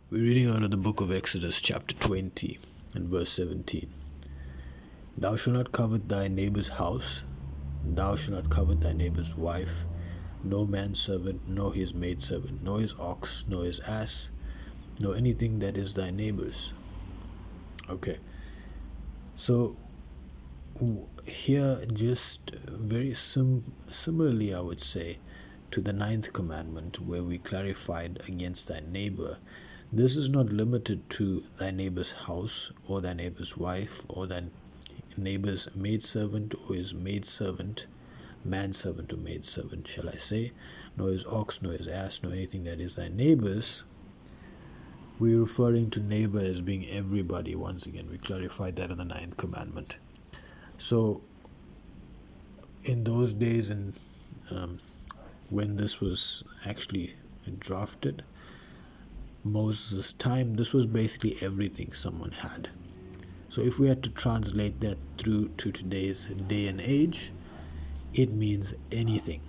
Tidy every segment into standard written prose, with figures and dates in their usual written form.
We're reading out of the book of Exodus, chapter 20, and verse 17. Thou shalt not covet thy neighbor's house, thou shalt not covet thy neighbor's wife, no manservant, nor his maidservant, nor his ox, nor his ass, nor anything that is thy neighbor's. Okay, so here just very similarly, I would say, to the ninth commandment, where we clarified against thy neighbor. This is not limited to thy neighbor's house, or thy neighbor's wife, or thy neighbor's maidservant, or his maidservant, manservant or maidservant, shall I say, nor his ox, nor his ass, nor anything that is thy neighbor's. We're referring to neighbor as being everybody. Once again, we clarified that in the ninth commandment. So, in those days, and when this was actually drafted, Moses' time, this was basically everything someone had. So if we had to translate that through to today's day and age, it means anything.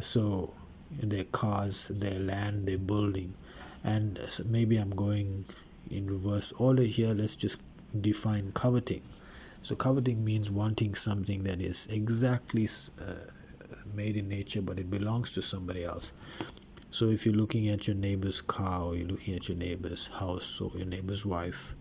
So their cars, their land, their building, and maybe I'm going in reverse order here. Let's just define coveting. So coveting means wanting something that is exactly made in nature, but it belongs to somebody else. So if you're looking at your neighbor's car, or you're looking at your neighbor's house, or your neighbor's wife,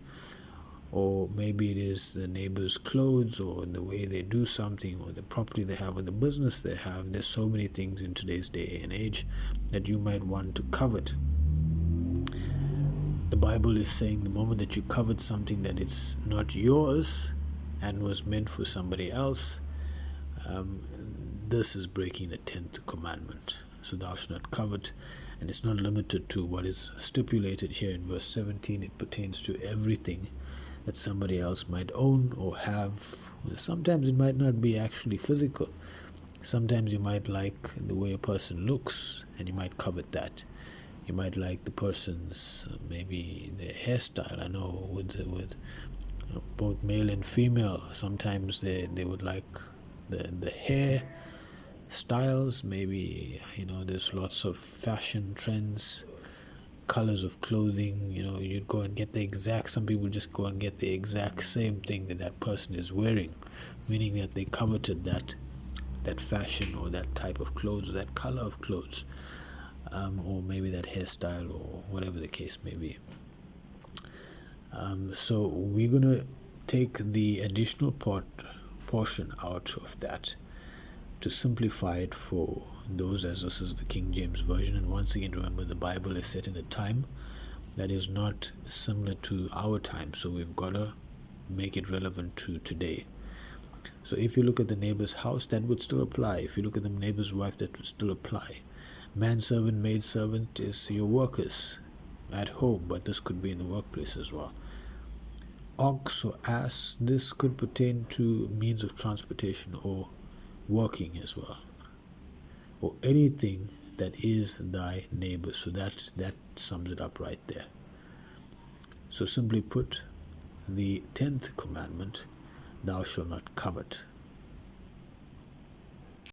or maybe it is the neighbor's clothes, or the way they do something, or the property they have, or the business they have, there's so many things in today's day and age that you might want to covet. The Bible is saying the moment that you covet something that it's not yours and was meant for somebody else, this is breaking the 10th commandment. So thou shalt not covet, and it's not limited to what is stipulated here in verse 17. It pertains to everything that somebody else might own or have. Sometimes it might not be actually physical. Sometimes you might like the way a person looks, and you might covet that. You might like the person's maybe their hairstyle. I know with both male and female, sometimes they would like the hair styles. Maybe there's lots of fashion trends, colors of clothing. You'd go and get some people just go and get the exact same thing that person is wearing, meaning that they coveted that fashion, or that type of clothes, or that color of clothes, or maybe that hairstyle, or whatever the case may be. So we're going to take the additional portion out of that to simplify it for those, as this is the King James Version. And once again, remember, the Bible is set in a time that is not similar to our time, so we've got to make it relevant to today. So if you look at the neighbor's house, that would still apply. If you look at the neighbor's wife, that would still apply. Manservant, maidservant is your workers at home, but this could be in the workplace as well. Ox or ass, this could pertain to means of transportation or working as well, or anything that is thy neighbor. So that sums it up right there. So simply put, the 10th commandment, thou shalt not covet.